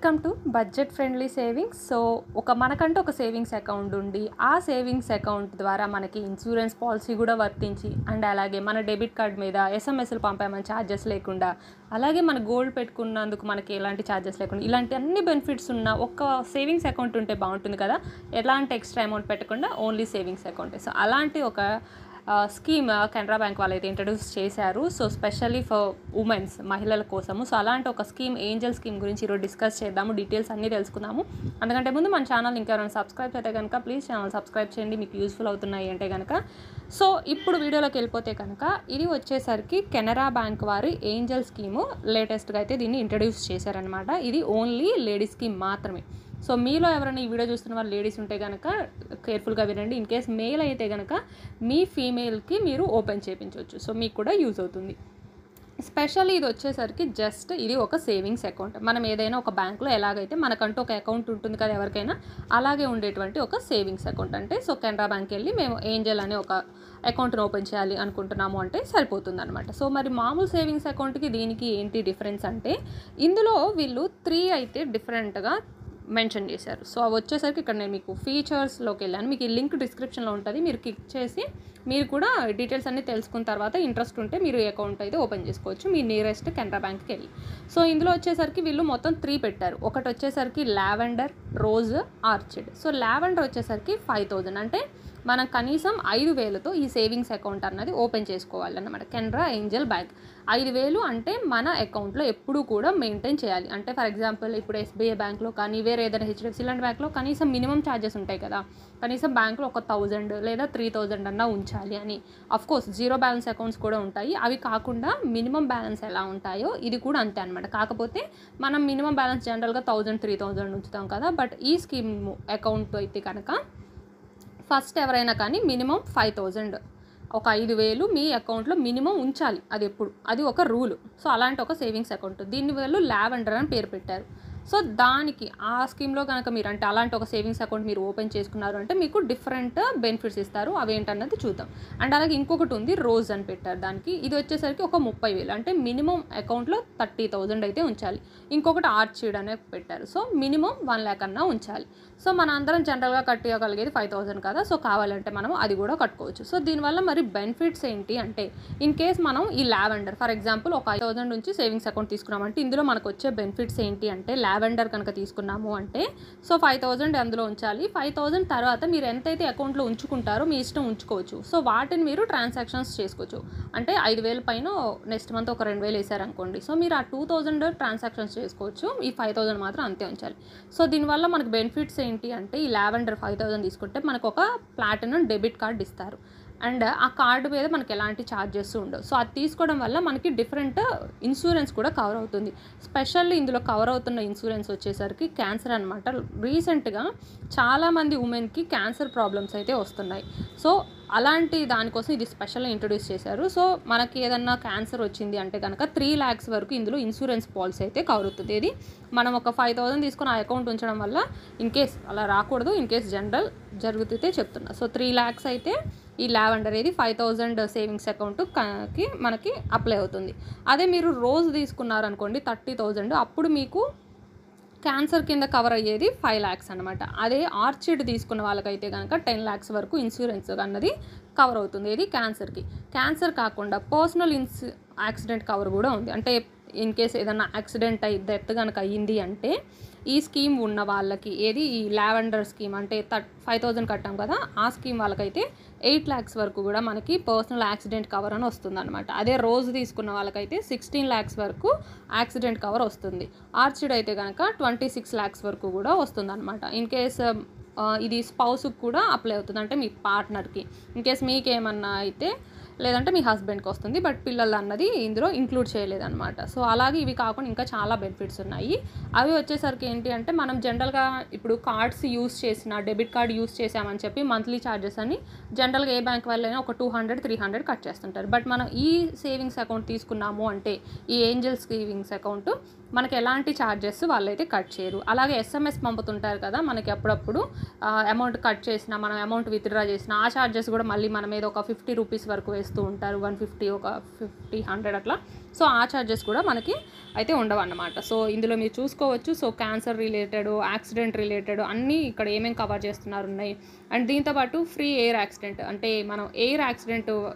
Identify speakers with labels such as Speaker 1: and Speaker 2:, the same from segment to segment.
Speaker 1: Welcome to budget friendly savings. So మనకంటూ ఒక savings account ఉండి ఆ సేవింగ్స్ అకౌంట్ ద్వారా మనకి ఇన్సూరెన్స్ పాలసీ కూడా వర్తించి అండ్ అలాగే మన డెబిట్ కార్డ్ మీద ఎస్ఎంఎస్లు పంపామని ఛార్జెస్ లేకుండా, అలాగే మన గోల్డ్ పెట్టుకున్నందుకు మనకి ఎలాంటి ఛార్జెస్ లేకుండా ఇలాంటి అన్ని బెనిఫిట్స్ ఉన్న ఒక సేవింగ్స్ అకౌంట్ ఉంటే బాగుంటుంది కదా. ఎలాంటి ఎక్స్ట్రా అమౌంట్ పెట్టకుండా ఓన్లీ సేవింగ్స్ అకౌంటే. సో అలాంటి ఒక స్కీమ్ కెనరా బ్యాంక్ వాళ్ళైతే ఇంట్రడ్యూస్ చేశారు. సో స్పెషల్లీ ఫర్ ఉమెన్స్, మహిళల కోసము. సో అలాంటి ఒక స్కీమ్, ఏంజల్ స్కీమ్ గురించి ఈరోజు డిస్కస్ చేద్దాము, డీటెయిల్స్ అన్నీ తెలుసుకుందాము. అందుకంటే ముందు మన ఛానల్ ఇంకెవరైనా సబ్స్క్రైబ్ అయితే కనుక ప్లీజ్ ఛానల్ సబ్స్క్రైబ్ చేయండి, మీకు యూస్ఫుల్ అవుతున్నాయి అంటే కనుక. సో ఇప్పుడు వీడియోలోకి వెళ్ళిపోతే కనుక ఇది వచ్చేసరికి కెనరా బ్యాంక్ వారి ఏంజల్ స్కీము లేటెస్ట్గా అయితే దీన్ని ఇంట్రడ్యూస్ చేశారనమాట. ఇది ఓన్లీ లేడీస్ స్కీమ్ మాత్రమే. సో మీలో ఎవరైనా ఈ వీడియో చూస్తున్న వాళ్ళు లేడీస్ ఉంటే కనుక కేర్ఫుల్గా వినండి. ఇన్ కేస్ మేల్ అయితే కనుక మీ ఫీమేల్కి మీరు ఓపెన్ చేయించవచ్చు. సో మీకు కూడా యూజ్ అవుతుంది. స్పెషల్లీ ఇది వచ్చేసరికి జస్ట్ ఇది ఒక సేవింగ్స్ అకౌంట్. మనం ఏదైనా ఒక బ్యాంక్లో ఎలాగైతే మనకంటూ ఒక అకౌంట్ ఉంటుంది కదా ఎవరికైనా, అలాగే ఉండేటువంటి ఒక సేవింగ్స్ అకౌంట్. అంటే సో కెనరా బ్యాంక్ వెళ్ళి మేము ఏంజల్ అనే ఒక అకౌంట్ని ఓపెన్ చేయాలి అనుకుంటున్నాము అంటే సరిపోతుంది అనమాట. సో మరి మామూలు సేవింగ్స్ అకౌంట్కి దీనికి ఏంటి డిఫరెన్స్ అంటే, ఇందులో వీళ్ళు 3 అయితే డిఫరెంట్గా మెన్షన్ చేశారు. సో అవి వచ్చేసరికి ఇక్కడ నేను మీకు ఫీచర్స్లోకి వెళ్ళాను. మీకు ఈ లింక్ డిస్క్రిప్షన్లో ఉంటుంది, మీరు క్లిక్ చేసి మీరు కూడా డీటెయిల్స్ అన్నీ తెలుసుకున్న తర్వాత ఇంట్రెస్ట్ ఉంటే మీరు అకౌంట్ అయితే ఓపెన్ చేసుకోవచ్చు మీ నియరెస్ట్ కెనరా బ్యాంక్కి వెళ్ళి. సో ఇందులో వచ్చేసరికి వీళ్ళు మొత్తం 3 పెట్టారు. ఒకటి వచ్చేసరికి lavender, rose, orchid. So lavender వచ్చేసరికి 5000, అంటే మనం కనీసం 5000తో ఈ సేవింగ్స్ అకౌంట్ అన్నది ఓపెన్ చేసుకోవాలన్నమాట. కెనరా ఏంజల్ బ్యాంక్ 5000 అంటే మన అకౌంట్లో ఎప్పుడూ కూడా మెయింటైన్ చేయాలి. అంటే ఫర్ ఎగ్జాంపుల్ ఇప్పుడు ఎస్బీఐ బ్యాంక్లో కానీ వేరే ఏదైనా హెచ్డిఎఫ్సి లాంటి బ్యాంక్లో కనీసం మినిమం ఛార్జెస్ ఉంటాయి కదా, కనీసం బ్యాంక్లో ఒక 1000 లేదా 3000 అన్నా ఉంచాలి అని. అఫ్కోర్స్ జీరో బ్యాలెన్స్ అకౌంట్స్ కూడా ఉంటాయి, అవి కాకుండా మినిమం బ్యాలెన్స్ ఎలా ఉంటాయో ఇది కూడా అంతే అనమాట. కాకపోతే మనం మినిమం బ్యాలెన్స్ జనరల్గా 1000, 3000 ఉంచుతాం కదా, బట్ ఈ స్కీమ్ అకౌంట్ అయితే కనుక ఫస్ట్ ఎవరైనా కానీ మినిమం 5000, ఒక 5000 మీ అకౌంట్లో మినిమం ఉంచాలి. అది ఒక రూల్. సో అలాంటి ఒక సేవింగ్స్ అకౌంట్, దీన్ని వీళ్ళు లావెండర్ అని పేరు పెట్టారు. సో దానికి ఆ స్కీమ్లో కనుక మీరు అంటే అలాంటి ఒక సేవింగ్స్ అకౌంట్ మీరు ఓపెన్ చేసుకున్నారు అంటే మీకు డిఫరెంట్ బెనిఫిట్స్ ఇస్తారు. అవి ఏంటన్నది చూద్దాం. అండ్ అలాగే ఇంకొకటి ఉంది, రోజ్ అని పెట్టారు దానికి. ఇది వచ్చేసరికి ఒక 30,000, అంటే మినిమం అకౌంట్లో 30,000 అయితే ఉంచాలి. ఇంకొకటి ఆర్చిడ్ అనే పెట్టారు. సో మినిమం 1 lakh అన్నా ఉంచాలి. సో మన అందరం జనరల్గా కట్టగలిగేది 5,000 కదా, సో కావాలంటే మనం అది కూడా కట్టుకోవచ్చు. సో దీనివల్ల మరి బెనిఫిట్స్ ఏంటి అంటే, ఇన్ కేస్ మనం ఈ లావెండర్ ఫర్ ఎగ్జాంపుల్ ఒక 5,000 నుంచి సేవింగ్స్ అకౌంట్ తీసుకున్నామంటే ఇందులో మనకు వచ్చే బెనిఫిట్స్ ఏంటి అంటే, లావెండర్ కనుక తీసుకున్నాము అంటే సో 5,000 అందులో ఉంచాలి. 5,000 తర్వాత మీరు ఎంతైతే అకౌంట్లో ఉంచుకుంటారో మీ ఇష్టం ఉంచుకోవచ్చు. సో వాటిని మీరు ట్రాన్సాక్షన్స్ చేసుకోవచ్చు. అంటే 5,000 పైన నెక్స్ట్ మంత్ ఒక 2,000 వేసారనుకోండి, సో మీరు ఆ 2,000 ట్రాన్సాక్షన్స్ చేసుకోవచ్చు. ఈ 5,000 మాత్రం అంతే ఉంచాలి. సో దీనివల్ల మనకు బెనిఫిట్స్ ఏంటి అంటే, ఈ లావెండర్ 5,000 తీసుకుంటే మనకు ఒక ప్లాటినం డెబిట్ కార్డ్ ఇస్తారు. అండ్ ఆ కార్డు మీద మనకి ఎలాంటి ఛార్జెస్ ఉండవు. సో అది తీసుకోవడం వల్ల మనకి డిఫరెంట్ ఇన్సూరెన్స్ కూడా కవర్ అవుతుంది. స్పెషల్లీ ఇందులో కవర్ అవుతున్న ఇన్సూరెన్స్ వచ్చేసరికి క్యాన్సర్ అనమాట. రీసెంట్గా చాలామంది ఉమెన్కి క్యాన్సర్ ప్రాబ్లమ్స్ అయితే వస్తున్నాయి. సో అలాంటి దానికోసం ఇది స్పెషల్గా ఇంట్రొడ్యూస్ చేశారు. సో మనకి ఏదన్నా క్యాన్సర్ వచ్చింది అంటే కనుక 3 lakhs వరకు ఇందులో ఇన్సూరెన్స్ పాలసీ అయితే కవర్ అవుతుంది. ఇది మనం ఒక 5,000 తీసుకొని ఆ అకౌంట్ ఉంచడం వల్ల ఇన్ కేస్ అలా రాకూడదు, ఇన్ కేస్ జనరల్ జరుగుతుంటే చెప్తున్నా. సో 3 lakhs అయితే ఈ లావెండర్ ఏది 5,000 సేవింగ్స్ అకౌంట్కి మనకి అప్లై అవుతుంది. అదే మీరు రోజ్ తీసుకున్నారనుకోండి 30,000, అప్పుడు మీకు క్యాన్సర్ కింద కవర్ అయ్యేది 5 lakhs అనమాట. అదే ఆర్చిడ్ తీసుకున్న వాళ్ళకైతే కనుక 10 lakhs వరకు ఇన్సూరెన్స్ అన్నది కవర్ అవుతుంది. ఇది క్యాన్సర్కి. క్యాన్సర్ కాకుండా పర్సనల్ యాక్సిడెంట్ కవర్ కూడా ఉంది. అంటే ఇన్ కేస్ ఏదైనా యాక్సిడెంట్ అయ్యి డెత్ కనుక అయ్యింది అంటే ఈ స్కీమ్ ఉన్న వాళ్ళకి, ఏది ఈ లావెండర్ స్కీమ్ అంటే 5,000 కట్టాం కదా, ఆ స్కీమ్ వాళ్ళకైతే 8 lakhs వరకు కూడా మనకి పర్సనల్ యాక్సిడెంట్ కవర్ అని వస్తుంది అనమాట. అదే రోజు తీసుకున్న వాళ్ళకైతే 16 lakhs వరకు యాక్సిడెంట్ కవర్ వస్తుంది. ఆర్చిడ్ అయితే కనుక 26 lakhs వరకు కూడా వస్తుంది అనమాట. ఇన్ కేస్ ఇది స్పౌస్కి కూడా అప్లై అవుతుంది, అంటే మీ పార్ట్నర్కి. ఇన్ కేస్ మీకేమన్నా అయితే లేదంటే మీ హస్బెండ్కి వస్తుంది, బట్ పిల్లలు అన్నది ఇందులో ఇంక్లూడ్ చేయలేదన్నమాట. సో అలాగే ఇవి కాకుండా ఇంకా చాలా బెనిఫిట్స్ ఉన్నాయి. అవి వచ్చేసరికి ఏంటి అంటే, మనం జనరల్గా ఇప్పుడు కార్డ్స్ యూస్ చేసిన, డెబిట్ కార్డ్ యూస్ చేసామని చెప్పి మంత్లీ ఛార్జెస్ అని జనరల్గా ఏ బ్యాంక్ వాళ్ళైనా ఒక 200, 300 కట్ చేస్తుంటారు. బట్ మనం ఈ సేవింగ్స్ అకౌంట్ తీసుకున్నాము అంటే, ఈ ఏంజల్ సేవింగ్స్ అకౌంట్ మనకి ఎలాంటి ఛార్జెస్ వాళ్ళైతే కట్ చేయరు. అలాగే ఎస్ఎంఎస్ పంపుతుంటారు కదా మనకి, అప్పుడప్పుడు అమౌంట్ కట్ చేసినా, మనం అమౌంట్ విత్డ్రా చేసినా ఆ ఛార్జెస్ కూడా మళ్ళీ మన మీద ఒక 50 రూపీస్ వరకు వేస్తారు. చేస్తూ ఉంటారు 150 ఒక 50-100 అట్లా. సో ఆ ఛార్జెస్ కూడా మనకి అయితే ఉండవన్నమాట. సో ఇందులో మీరు చూసుకోవచ్చు. So cancer related, accident related అన్నీ ఇక్కడ ఏమేమి కవర్ చేస్తున్నారు ఉన్నాయి. అండ్ దీంతోపాటు ఫ్రీ ఎయిర్ యాక్సిడెంట్, అంటే మనం ఎయిర్ యాక్సిడెంట్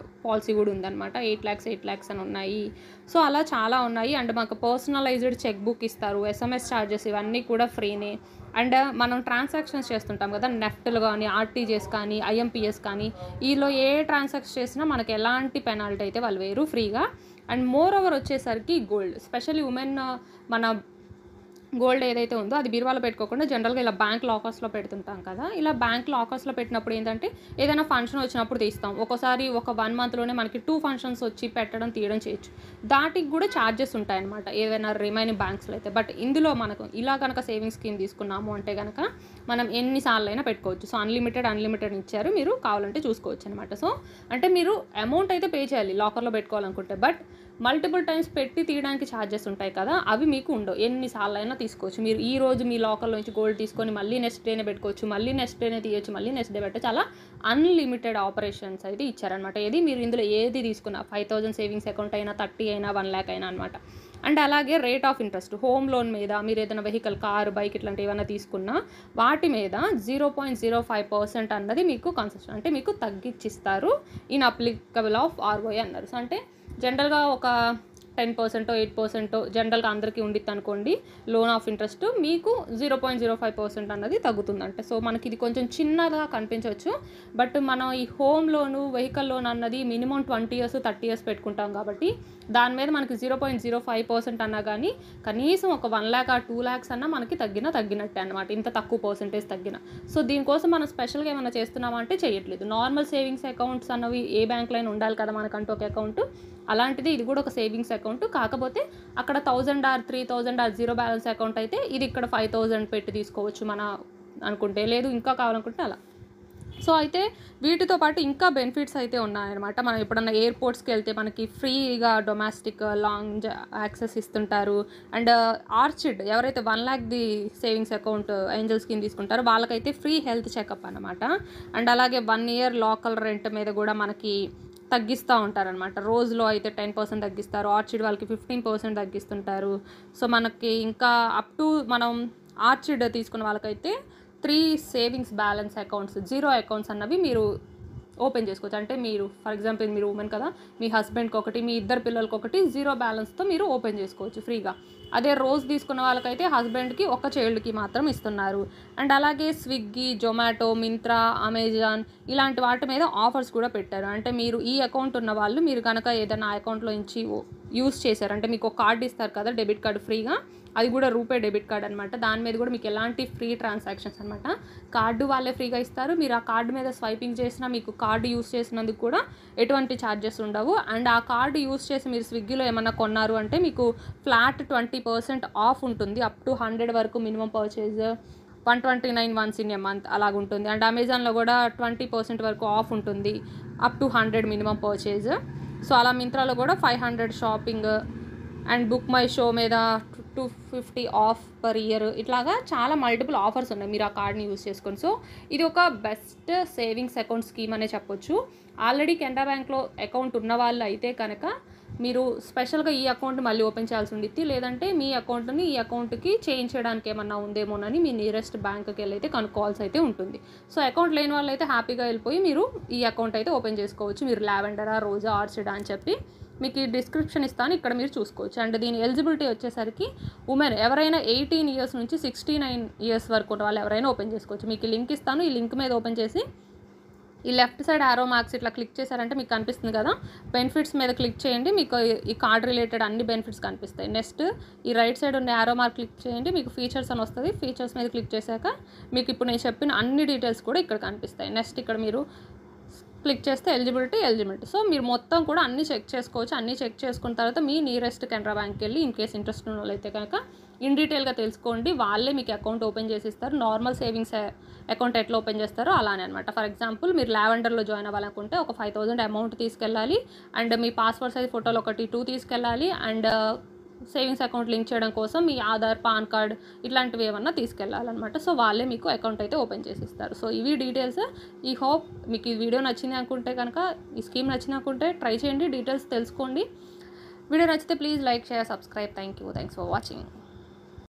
Speaker 1: పాలసీ కూడా ఉందన్నమాట. 8 lakhs అని ఉన్నాయి. సో అలా చాలా ఉన్నాయి. అండ్ మాకు పర్సనలైజ్డ్ చెక్ బుక్ ఇస్తారు, SMS ఛార్జెస్ ఇవన్నీ కూడా ఫ్రీనే. అండ్ మనం ట్రాన్సాక్షన్స్ చేస్తుంటాం కదా, నెఫ్ట్లు కానీ, ఆర్టీజీఎస్ కానీ, IMPS కానీ, ఈలో ఏ ట్రాన్సాక్షన్ చేసినా మనకి ఎలాంటి పెనాల్టీ అయితే వాళ్ళు వేరు ఫ్రీగా. అండ్ మోర్ ఓవర్ వచ్చేసరికి గోల్డ్, స్పెషల్లీ ఉమెన్ మన గోల్డ్ ఏదైతే ఉందో అది బీరువాలో పెట్టుకోకుండా జనరల్గా ఇలా బ్యాంక్ లాకర్స్లో పెడుతుంటాం కదా. ఇలా బ్యాంక్ లాకర్స్లో పెట్టినప్పుడు ఏంటంటే ఏదైనా ఫంక్షన్ వచ్చినప్పుడు తీస్తాం. ఒక్కోసారి ఒక 1 monthలోనే మనకి 2 functions వచ్చి పెట్టడం తీయడం చేయొచ్చు. దాటికి కూడా ఛార్జెస్ ఉంటాయన్నమాట ఏదైనా రిమైనింగ్ బ్యాంక్స్లో అయితే. బట్ ఇందులో మనకు ఇలా కనుక సేవింగ్ స్కీమ్ తీసుకున్నాము అంటే కనుక మనం ఎన్నిసార్లు అయినా పెట్టుకోవచ్చు. సో అన్లిమిటెడ్ ఇచ్చారు, మీరు కావాలంటే చూసుకోవచ్చు అనమాట. సో అంటే మీరు అమౌంట్ అయితే పే చేయాలి లాకర్లో పెట్టుకోవాలనుకుంటే, బట్ మల్టిపుల్ టైమ్స్ పెట్టి తీయడానికి ఛార్జెస్ ఉంటాయి కదా, అవి మీకు ఉండవు. ఎన్నిసార్లు అయినా తీసుకోవచ్చు. మీరు ఈ రోజు మీ లాకర్లో నుంచి గోల్డ్ తీసుకొని మళ్ళీ నెక్స్ట్ డేనే పెట్టుకోవచ్చు, మళ్ళీ నెక్స్ట్ డేనే తీయచ్చు, మళ్ళీ నెక్స్ట్ డే పెట్టచ్చు. అలా అన్లిమిటెడ్ ఆపరేషన్స్ అయితే ఇచ్చారనమాట. ఏది మీరు ఇందులో ఏది తీసుకున్నా 5,000 సేవింగ్స్ అకౌంట్ అయినా, 30 అయినా, 1 lakh అయినా అనమాట. అండ్ అలాగే rate of interest, home loan మీద మీరు ఏదైనా వెహికల్, కారు, బైక్ ఇట్లాంటివి ఏమైనా తీసుకున్నా వాటి మీద 0.05% అన్నది మీకు కన్సెషన్, అంటే మీకు తగ్గించిస్తారు. ఇన్ అప్లికబుల్ ఆఫ్ ROI అన్నారు. సో అంటే జనరల్గా ఒక 10%, 8% జనరల్గా అందరికీ ఉండిద్ది అనుకోండి లోన్ ఆఫ్ ఇంట్రెస్ట్, మీకు 0.05% అన్నది తగ్గుతుందంటే. సో మనకి ఇది కొంచెం చిన్నగా కనిపించవచ్చు, బట్ మనం ఈ హోమ్ లోను, వెహికల్ లోన్ అన్నది మినిమం 20 years 30 years పెట్టుకుంటాం కాబట్టి దాని మీద మనకి 0.05% అన్నా కానీ కనీసం ఒక 1 lakh or 2 lakhs అన్నా మనకి తగ్గినట్టే అనమాట, ఇంత తక్కువ పర్సెంటేజ్ తగ్గిన. సో దీనికోసం మనం స్పెషల్గా ఏమైనా చేస్తున్నామా అంటే చేయట్లేదు. నార్మల్ సేవింగ్స్ అకౌంట్స్ అన్నవి ఏ బ్యాంక్లో అయినా ఉండాలి కదా మనకంటూ ఒక అకౌంట్, అలాంటిది ఇది కూడా ఒక సేవింగ్స్ అకౌంట్. కాకపోతే అక్కడ 1000 or 3000 or 0 balance అకౌంట్ అయితే ఇది ఇక్కడ 5000 పెట్టి తీసుకోవచ్చు మన అనుకుంటే, లేదు ఇంకా కావాలనుకుంటే అలా. సో అయితే వీటితో పాటు ఇంకా బెనిఫిట్స్ అయితే ఉన్నాయన్నమాట. మనం ఎప్పుడన్నా ఎయిర్పోర్ట్స్కి వెళ్తే మనకి ఫ్రీగా డొమెస్టిక్ లాంజ్ యాక్సెస్ ఇస్తుంటారు. అండ్ ఆర్చిడ్ ఎవరైతే 1 lakh savings account Angel scheme తీసుకుంటారో వాళ్ళకైతే ఫ్రీ హెల్త్ చెకప్ అనమాట. అండ్ అలాగే 1 year లోకల్ రెంట్ మీద కూడా మనకి తగ్గిస్తూ ఉంటారనమాట. రోజులో అయితే 10% తగ్గిస్తారు, ఆర్చిడ్ వాళ్ళకి 15% తగ్గిస్తుంటారు. సో మనకి ఇంకా అప్ టు మనం ఆర్చిడ్ తీసుకున్న వాళ్ళకైతే 3 సేవింగ్స్ బ్యాలెన్స్ అకౌంట్స్, 0 అకౌంట్స్ అన్నవి మీరు ఓపెన్ చేసుకోవచ్చు. అంటే మీరు ఫర్ ఎగ్జాంపుల్ మీరు ఉమెన్ కదా, మీ హస్బెండ్కి ఒకటి, మీ 2 పిల్లలకి ఒకటి 0 బ్యాలెన్స్తో మీరు ఓపెన్ చేసుకోవచ్చు ఫ్రీగా. అదే రోజు తీసుకున్న వాళ్ళకైతే హస్బెండ్కి ఒక చైల్డ్కి మాత్రం ఇస్తున్నారు. అండ్ అలాగే స్విగ్గీ, జొమాటో, మింత్రా, అమెజాన్ ఇలాంటి వాటి మీద ఆఫర్స్ కూడా పెట్టారు. అంటే మీరు ఈ అకౌంట్ ఉన్న వాళ్ళు మీరు కనుక ఏదైనా అకౌంట్లో నుంచి యూస్ చేశారు అంటే మీకు ఒక కార్డు ఇస్తారు కదా, డెబిట్ కార్డు ఫ్రీగా, అది కూడా రూపే డెబిట్ కార్డ్ అనమాట. దాని మీద కూడా మీకు ఎలాంటి ఫ్రీ ట్రాన్సాక్షన్స్ అనమాట, కార్డు వాళ్ళే ఫ్రీగా ఇస్తారు. మీరు ఆ కార్డు మీద స్వైపింగ్ చేసినా మీకు కార్డు యూస్ చేసినందుకు కూడా ఎటువంటి ఛార్జెస్ ఉండవు. అండ్ ఆ కార్డు యూస్ చేసి మీరు స్విగ్గీలో ఏమన్నా కొన్నారు అంటే మీకు ఫ్లాట్ 20% ఆఫ్ ఉంటుంది, అప్ టు 100 వరకు minimum purchase, 129 once in a month అలాగుంటుంది. అండ్ అమెజాన్లో కూడా 20% వరకు ఆఫ్ ఉంటుంది, up to 100 minimum purchase. So అలా మింత్రాలో కూడా 500 shopping and book my show మీద 250 ఆఫ్ పర్ ఇయర్, ఇట్లాగా చాలా మల్టిపుల్ ఆఫర్స్ ఉన్నాయి మీరు ఆ కార్డ్ని యూస్ చేసుకొని. సో ఇది ఒక బెస్ట్ సేవింగ్స్ అకౌంట్ స్కీమ్ అనే చెప్పొచ్చు. ఆల్రెడీ కెనరా బ్యాంక్లో అకౌంట్ ఉన్న వాళ్ళు అయితే కనుక మీరు స్పెషల్గా ఈ అకౌంట్ మళ్ళీ ఓపెన్ చేయాల్సి ఉండిద్ది, లేదంటే మీ అకౌంట్ని ఈ అకౌంట్కి చేంజ్ చేయడానికి ఏమన్నా ఉందేమోనని మీ నియరెస్ట్ బ్యాంక్కి వెళ్ళి అయితే కనుక్కోవాల్సి అయితే ఉంటుంది. సో అకౌంట్ లేని వాళ్ళు అయితే హ్యాపీగా వెళ్ళిపోయి మీరు ఈ అకౌంట్ అయితే ఓపెన్ చేసుకోవచ్చు. మీరు లావెండరా, రోజా, ఆర్చిడా అని చెప్పి మీకు ఈ డిస్క్రిప్షన్ ఇస్తాను, ఇక్కడ మీరు చూసుకోవచ్చు. అండ్ దీని ఎలిజిబిలిటీ వచ్చేసరికి ఉమెన్ ఎవరైనా 18 years నుంచి 69 years వరకు ఉన్న వాళ్ళు ఎవరైనా ఓపెన్ చేసుకోవచ్చు. మీకు లింక్ ఇస్తాను, ఈ లింక్ మీద ఓపెన్ చేసి ఈ లెఫ్ట్ సైడ్ ఆరో మార్క్స్ ఇట్లా క్లిక్ చేశారంటే మీకు కనిపిస్తుంది కదా, బెనిఫిట్స్ మీద క్లిక్ చేయండి, మీకు ఈ కార్డ్ రిలేటెడ్ అన్ని బెనిఫిట్స్ కనిపిస్తాయి. నెక్స్ట్ ఈ రైట్ సైడ్ ఉన్న ఆరో మార్క్ క్లిక్ చేయండి, మీకు ఫీచర్స్ అని వస్తుంది. ఫీచర్స్ మీద క్లిక్ చేశాక మీకు ఇప్పుడు నేను చెప్పిన అన్ని డీటెయిల్స్ కూడా ఇక్కడ కనిపిస్తాయి. నెక్స్ట్ ఇక్కడ మీరు క్లిక్ చేస్తే ఎలిజిబిలిటీ. సో మీరు మొత్తం కూడా అన్నీ చెక్ చేసుకోవచ్చు. అన్నీ చెక్ చేసుకున్న తర్వాత మీ నియరెస్ట్ కెనరా బ్యాంక్కి వెళ్ళి ఇన్ కేస్ ఇంట్రెస్ట్ ఉన్న వాళ్ళైతే కనుక ఇన్ డీటెయిల్గా తెలుసుకోండి, వాళ్ళే మీకు అకౌంట్ ఓపెన్ చేసి ఇస్తారు. నార్మల్ సేవింగ్స్ అకౌంట్ ఎట్లా ఓపెన్ చేస్తారో అలానే అనమాట. ఫర్ ఎగ్జాంపుల్ మీరు లావెండర్లో జాయిన్ అవ్వాలనుకుంటే ఒక 5000 అమౌంట్ తీసుకెళ్ళాలి, అండ్ మీ పాస్పోర్ట్ సైజ్ ఫోటోలు ఒకటి 2 తీసుకెళ్ళాలి, అండ్ సేవింగ్స్ అకౌంట్ లింక్ చేయడం కోసం మీ ఆధార్, పాన్ కార్డ్ ఇట్లాంటివి ఏమన్నా తీసుకెళ్ళాలన్నమాట. సో వాళ్ళే మీకు అకౌంట్ అయితే ఓపెన్ చేసి ఇస్తారు. సో ఇవి డీటెయిల్స్. ఈ హోప్ మీకు ఈ వీడియో నచ్చింది అనుకుంటే కనుక, ఈ స్కీమ్ నచ్చింది అనుకుంటే ట్రై చేయండి, డీటెయిల్స్ తెలుసుకోండి. వీడియో నచ్చితే please like, share, subscribe. Thanks for watching.